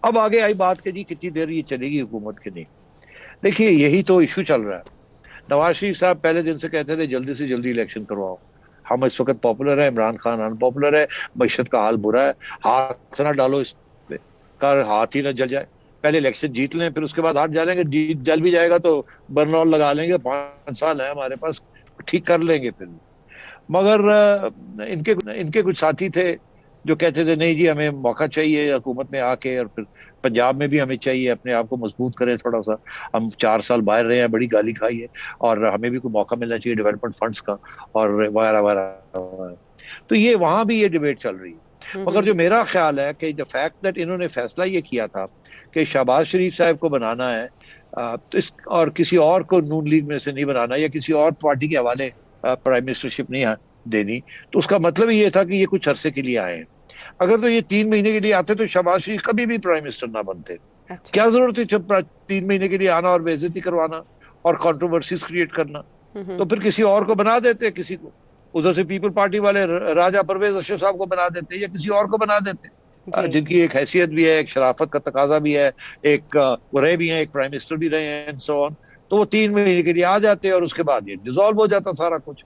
اب آگے آئی بات کہ جی کتنی دیر یہ چلے گی حکومت کی نہیں. دیکھیے یہی تو ایشو چل رہا ہے. نواز شریف صاحب پہلے دن سے کہتے تھے جلدی سے جلدی الیکشن کرواؤ. ہم اس وقت پاپولر ہے, عمران خان ان پاپولر ہے, معیشت کا حال برا ہے, ہاتھ نہ ڈالو اس پہ, کار ہاتھ ہی نہ جل جائے. پہلے الیکشن جیت لیں, پھر اس کے بعد ہاتھ جالیں گے, جیت جل بھی جائے گا تو برنال لگا لیں گے, 5 سال ہیں ہمارے پاس, ٹھیک کر لیں گے پھر. مگر ان کے کچھ ساتھی تھے جو کہتے تھے نہیں جی ہمیں موقع چاہیے حکومت میں آ کے, اور پھر پنجاب میں بھی ہمیں چاہیے اپنے آپ کو مضبوط کریں تھوڑا سا, ہم 4 سال باہر رہے ہیں, بڑی گالی کھائی ہے, اور ہمیں بھی کوئی موقع ملنا چاہیے ڈیولپمنٹ فنڈز کا, اور وغیرہ وغیرہ. تو یہ وہاں بھی یہ ڈیبیٹ چل رہی ہے. مگر جو میرا خیال ہے کہ دا فیکٹ دیٹ انہوں نے فیصلہ یہ کیا تھا کہ شہباز شریف صاحب کو بنانا ہے, اور کسی اور کو نون لیگ میں سے نہیں بنانا, یا کسی اور پارٹی کے حوالے پرائم منسٹرشپ نہیں دینی, تو اس کا مطلب یہ تھا کہ یہ کچھ عرصے کے لیے آئے ہیں. اگر تو یہ 3 مہینے کے لیے آتے تو شہباز شریف کبھی بھی پرائم منسٹر نہ بنتے. کیا ضرورت ہے 3 مہینے کے لیے آنا اور بے عزتی کروانا اور کنٹروورسیز کریٹ کرنا؟ تو پھر کسی اور کو بنا دیتے, کسی کو ادھر سے پیپل پارٹی والے راجہ پرویز اشرف صاحب کو بنا دیتے, یا کسی اور کو بنا دیتے جن کی ایک حیثیت بھی ہے, ایک شرافت کا تقاضا بھی ہے, ایک وہ رہے بھی ہیں, ایک پرائم منسٹر بھی رہے ہیں, سو آن. تو وہ 3 مہینے کے لیے آ جاتے اور اس کے بعد یہ ڈیزالو ہو جاتا سارا کچھ.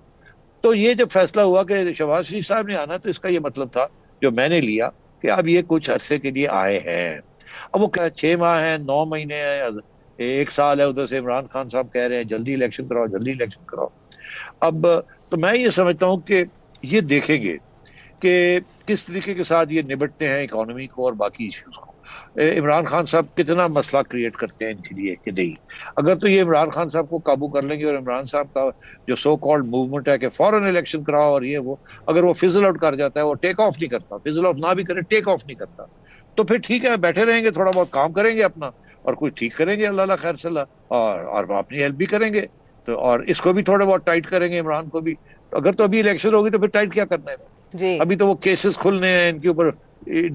تو یہ جب فیصلہ ہوا کہ شہباز شریف صاحب نے آنا, تو اس کا یہ مطلب تھا جو میں نے لیا کہ اب یہ کچھ عرصے کے لیے آئے ہیں. اب وہ 6 ماہ ہیں, 9 مہینے ہیں, 1 سال ہے, ادھر سے عمران خان صاحب کہہ رہے ہیں جلدی الیکشن کراؤ, جلدی الیکشن کراؤ. اب تو میں یہ سمجھتا ہوں کہ یہ دیکھیں گے کہ کس طریقے کے ساتھ یہ نبٹتے ہیں اکانومی کو اور باقی ایشوز کو. عمران خان صاحب کتنا مسئلہ کریٹ کرتے ہیں ان کے لیے کہ نہیں. اگر تو یہ عمران خان صاحب کو قابو کر لیں گے, اور عمران صاحب کا جو سو کالڈ موومنٹ ہے کہ فوراً الیکشن کراؤ اور یہ وہ, اگر وہ فزل آؤٹ کر جاتا ہے, وہ ٹیک آف نہیں کرتا, فزل آؤٹ نہ بھی کرے ٹیک آف نہیں کرتا, تو پھر ٹھیک ہے بیٹھے رہیں گے, تھوڑا بہت کام کریں گے اپنا, اور کوئی ٹھیک کریں گے اللہ خیر صلی اللہ, اور اپنی ہیلپ بھی کریں گے, تو اور اس کو بھی تھوڑے بہت ٹائٹ کریں گے, عمران کو بھی. اگر تو ابھی الیکشن ہوگی تو پھر ٹائٹ کیا کرنا ہے؟ ابھی تو وہ کیسز کھلنے ہیں, ان کے اوپر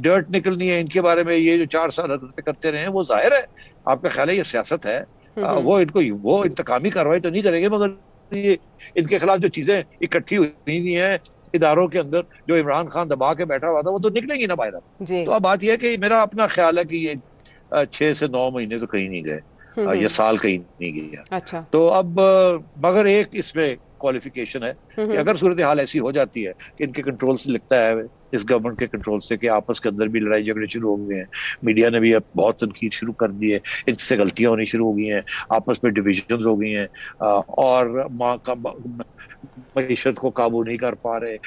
ڈرٹ نکلنی ہے, ان کے بارے میں یہ جو 4 سال حرکتیں کرتے رہے ہیں, وہ ظاہر ہے آپ کا خیال ہے یہ سیاست ہے, وہ ان کو وہ انتقامی کارروائی تو نہیں کریں گے, مگر یہ ان کے خلاف جو چیزیں اکٹھی ہوئی ہیں اداروں کے اندر, جو عمران خان دبا کے بیٹھا ہوا تھا, وہ تو نکلیں گی نا باہر. تو اب بات یہ ہے کہ میرا اپنا خیال ہے کہ یہ 6 سے 9 مہینے تو کہیں نہیں گئے, یا سال کہیں نہیں گیا. تو اب مگر ایک اس میں کوالیفیکیشن ہے کہ اگر صورتحال ایسی ہو جاتی ہے کہ ان کے کنٹرول سے لگتا ہے, اس گورنمنٹ کے کنٹرول سے, کہ آپس کے اندر بھی لڑائی جھگڑے شروع ہو گئے ہیں, میڈیا نے بھی اب بہت تنقید شروع کر دی ہے, ان سے غلطیاں ہونی شروع ہو گئی ہیں, آپس میں ڈویژنز ہو گئی ہیں, اور معیشت کو قابو نہیں کر پا رہے,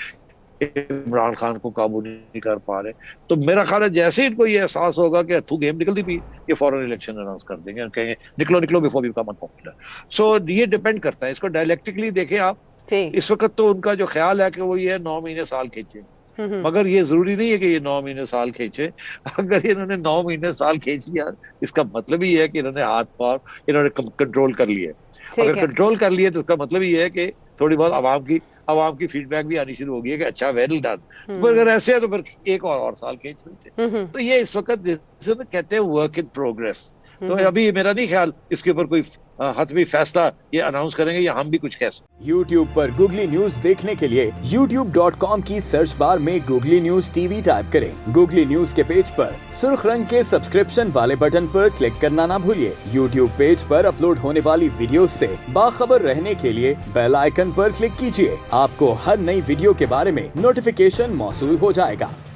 عمران خان کو قابو نہیں کر پا رہے, تو میرا خیال ہے جیسے ان کو یہ احساس ہوگا کہ ہتھو گیم نکلتی بھی, یہ فوراً الیکشن اناؤنس کر دیں گے, کہیں گے نکلو نکلو بیفور یو کم انپاپولر. سو یہ ڈیپینڈ کرتا ہے, اس کو ڈائلیکٹکلی دیکھیں آپ. اس وقت تو ان کا جو خیال ہے کہ وہ یہ 9 مہینے سال کھینچے, مگر یہ ضروری نہیں ہے کہ یہ 9 مہینے سال کھینچے. اگر انہوں نے 9 مہینے سال کھینچ لیا, اس کا مطلب یہ ہے کہ انہوں نے ہاتھ پاؤ انہوں نے کنٹرول کر لیے. اگر کنٹرول کر لیے تو اس کا مطلب یہ ہے کہ تھوڑی بہت عوام کی فیڈ بیک بھی آنی شروع ہو گئی ہے کہ اچھا ویل ڈن. اگر ایسے ہے تو پھر ایک اور سال کھینچ لیتے. تو یہ اس وقت جسے کہتے ہیں ورک ان پروگرس. تو ابھی میرا نہیں خیال اس کے اوپر کوئی حتمی فیصلہ یہ اناؤنس کریں گے, یا ہم بھی کچھ کہہ سکتے. YouTube پر گوگلی نیوز دیکھنے کے لیے youtube.com کی سرچ بار میں googly news T V type کریں. گوگلی نیوز کے پیج پر سرخ رنگ کے سبسکرپشن والے بٹن پر کلک کرنا نہ بھولیے. YouTube پیج پر اپلوڈ ہونے والی ویڈیوز سے باخبر رہنے کے لیے بیل آئیکن پر کلک کیجیے. آپ کو ہر نئی ویڈیو کے بارے میں نوٹیفیکیشن موصول ہو جائے گا.